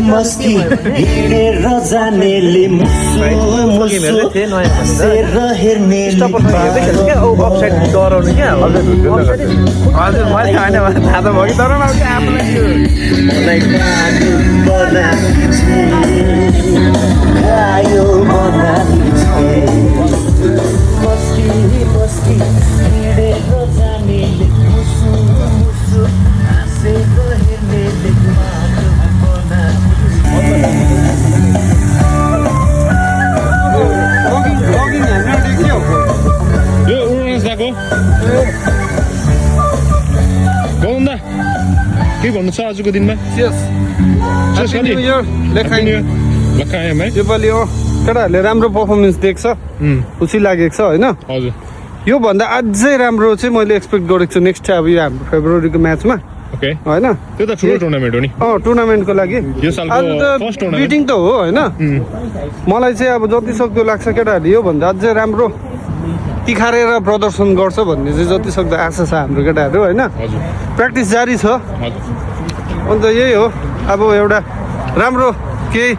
मस्ती हिँडेर जानेले मुसु हाँसेर हेर्नेले अफसाइड डराउनु क्या हजुर मैले होइन थाहा त भयो कि तर मस्ती मस्ती हिँडेर जानेले मुसु मुसु हाँसेर हेर्नेले यो उडानको गौन्दा के भन्नु छ आजको दिनमा योपालि केटाहरूले राम्रो पर्फर्मेन्स देख्छ खुसी लागेको छ होइन हजुर योभन्दा अझै राम्रो चाहिँ मैले एक्सपेक्ट गरेको छु नेक्स्ट अब यो हाम्रो फेब्रुअरीको म्याचमा ओके होइन त्यो त ठुलो टुर्नामेन्ट हो नि टुर्नामेन्टको लागि यो सालको फर्स्ट टुर्नामेन्ट बिटिङ त हो होइन मलाई चाहिँ अब जति सक्दो लाग्छ केटाहरूले योभन्दा अझै राम्रो तिखारेर प्रदर्शन गर्छ भन्ने चाहिँ जति सक्दो आशा छ हाम्रो केटाहरू होइन हजुर प्र्याक्टिस जारी छ हजुर अन्त यही हो अब एउटा राम्रो केही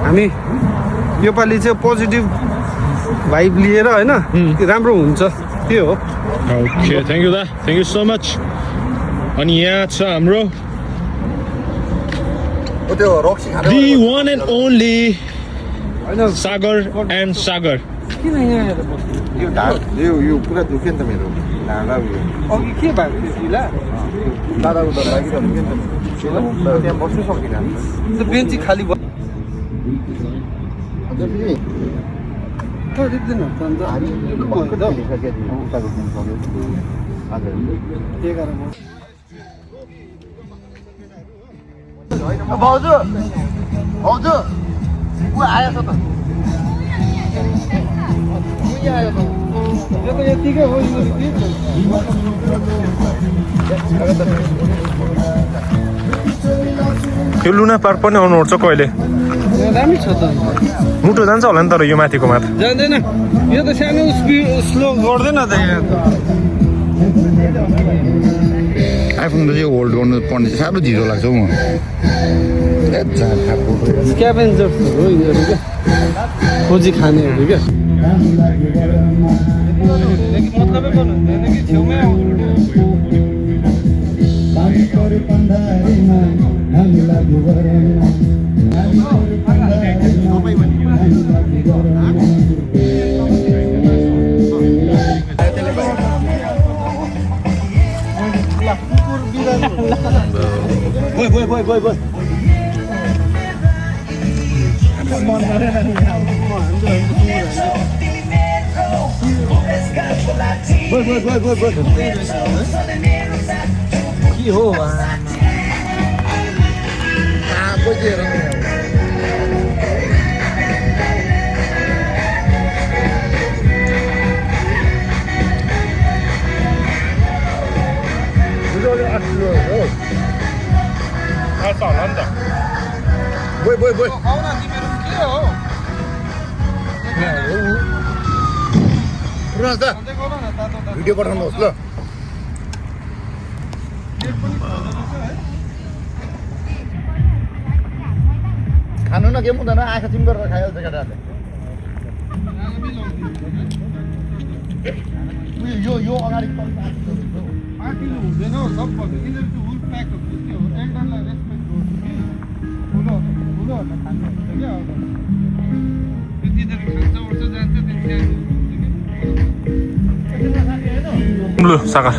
हामी योपालि चाहिँ पोजिटिभ भाइब लिएर होइन राम्रो हुन्छ त्यो हो ओके थ्याङ्क यू दा थ्याङ्क यू सो मच अनि यहाँ छ हाम्रो the one and only Sagar and Sagar किन यहाँ आएर बस्नु यो पुरा दुख्यो नि त मेरो ढाँडा उयो अघि के भएको थियो ढिला दादाको त लागिरहनु नि त त्यहाँ बस्नु सकिनँ त्यो बेन्ची खाली भयो हजुर फेरि देख्दैन अन्त भाउजू भाउजू ऊ आएछ त यो त यतिकै हो यो लुना पार्क पनि आउनुपर्छ कहिले दामी छ त मुटु जान्छ होला नि तर यो माथिको माथि जाँदैन यो त सानो स्लो गर्दैन त यहाँ आइफोन चाहिँ होल्ड गर्नु पर्ने चाहिँ साह्रो झिरो लाग्छ हौ म स्क्याभेन्जर्स हो यिनीहरू क्या खोजी खानेहरू क्या मतलबै गर्नुहुँदैन कि छेउमै के हो भिडियो पठाउनुहोस् ल खानु न केही हुँदैन आँखा चिम गरेर खाइहाल्छ केटाहरूले यो अगाडि पार्टीले हुँदैन हो सबभन्दा यिनीहरू चाहिँ हुल प्याक हुन्छ के हो एल्डरलाई रेस्पेक्ट गर्छु कि ठुलोहरूलाई खानुहुन्छ क्या अब तिनीहरू खान्छ उठ्छ जान्छ Blue, Sagar.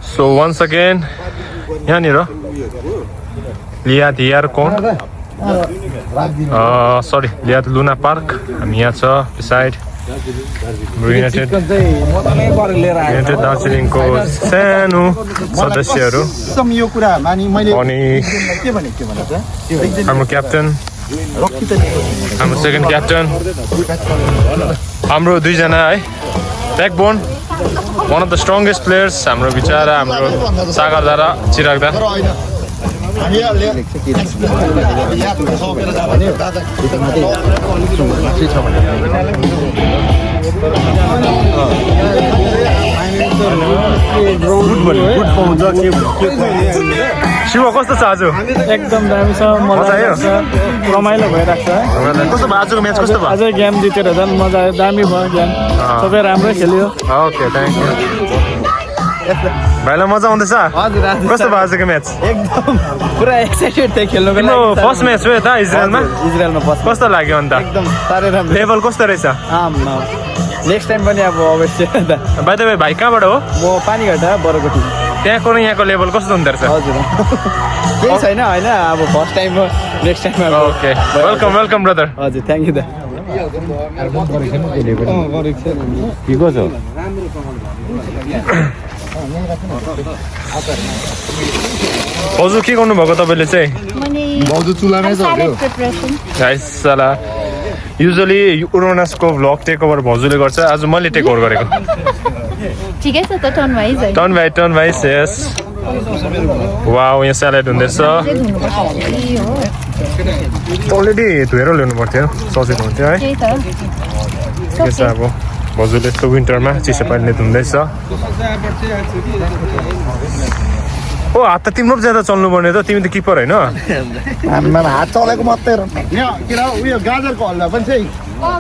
So once again, यहाँनिर लियाद कोन सरी लियाद लुना पार्क हामी यहाँ छ बिसाइड युनाइटेड युनाइटेड दार्जिलिङको सानो सदस्यहरू एकदम यो कुरामा नि मैले अनि के भनेको चाहिँ हाम्रो क्याप्टन हाम्रो सेकेन्ड क्याप्टन हाम्रो दुईजना है backbone one of the strongest players हाम्रो बिचरा हाम्रो सागरदा र चिरागदा शिव कस्तो छ आज एकदम दामी छ मजा आयो रमाइलो भइरहेको छ कस्तो भयो आजको म्याच कस्तो भयो अझै गेम जितेर झन् मजा आयो दामी भयो गेम सबै राम्रै खेल्यो ओके थ्याङ्क यू भाइलाई मजा आउँदैछ कस्तो भयो आजको म्याच एकदम पुरा एक्साइटेड थियो खेल्नुको तिम्रो फर्स्ट म्याच हो त इजरायलमा इजरायलमा फर्स्ट कस्तो लाग्यो अन्त एकदम साह्रै राम्रो लेभल कस्तो रहेछ नेक्स्ट टाइम पनि अब अवश्य बाइ द वे भाइ कहाँबाट हो म पानीघाटा बरकोटी त्यहाँको र यहाँको लेभल कस्तो हुँदो रहेछ हजुर केही छैन होइन अब फर्स्ट टाइम हो next time okay welcome welcome brother हजुर थ्याङ्क यू दा हजुर के गर्नुभएको तपाईँले चाहिँ भाउजू चुलामै गाइस साला युजली उरोनासको भ्लग टेक ओभर भाउजूले गर्छ आज मैले टेक ओभर गरेको ठिकै छ त टर्न वाइज है टर्न वाइज यस वाउ यहाँ स्यालेड हुँदैछ अलरेडी धोएर ल्याउनु पर्थ्यो सजिलो हुन्थ्यो है त्यही त के छ अब भाउजूले यस्तो विन्टरमा चिसो पानीले धुँदैछ ओ हात त तिम्रो ज्यादा चल्नु पर्ने त तिमी त किपर होइन हात चलेको मात्रै किन उयो गाजरको हल्ला पनि छ है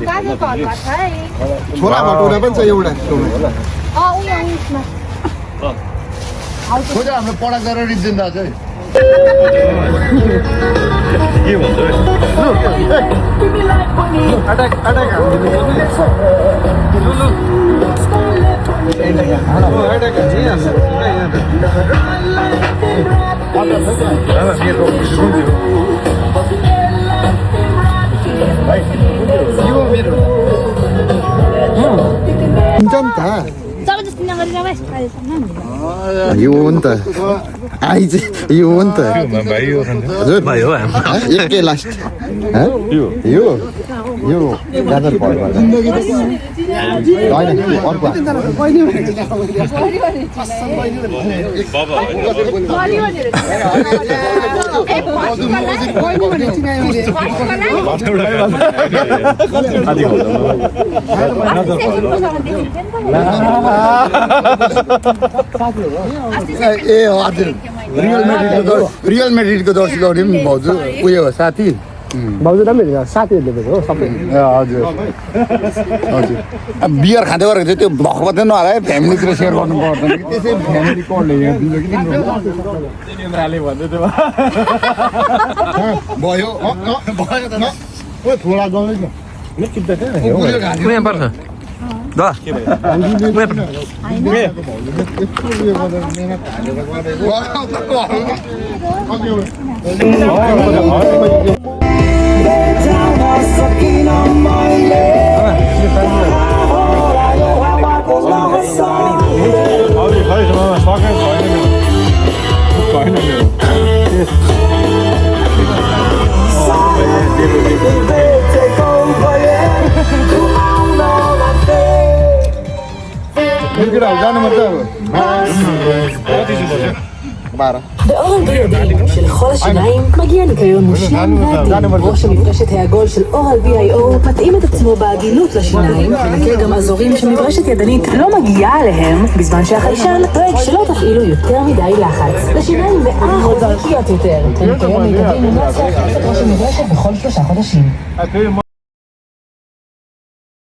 गाजरको हलुवा छ है छोला भटुरा पनि छ एउटा उयो उयसमा खोज हाम्रो पढा गरेर रिजिन्दा चाहिँ जबरजस्ती नगरेर बस यो हो नि त आइ चाहिँ यो हो नि त हजुर भाइ हो एकै लास्ट यो गाजर फल होइन अर्को ए हजुर रियल मेड्रिडको जर्सी लगाउने पनि भाउजू उयो हो साथी भाउजू राम्रो साथीहरूले दिएको हो सबै हजुर हजुर अब बियर खाँदै गरेको थियो त्यो भक मात्रै नहाल है फ्यामिलीतिर सेयर गर्नु पर्दैन कि त्यसै फ्यामिली कसले दिन्छ कि भयो भयो त न थोडा गाउँदै यहाँ पर्छ באורל B.I.O. שלכל השיניים מגיע ניקיון מושלם ועדין. ראש המברשת העגול של אורל B.I.O. מתאים את עצמו בהגינות לשיניים, ומכיר גם אזורים שמברשת ידנית לא מגיעה אליהם, בזמן שהחיישן דואג שלא תפעילו יותר מדי לחץ. לשיניים 100% נקיות יותר. הניקיון מיטבי מומלץ להחליף את ראש המברשת בכל 3 חודשים.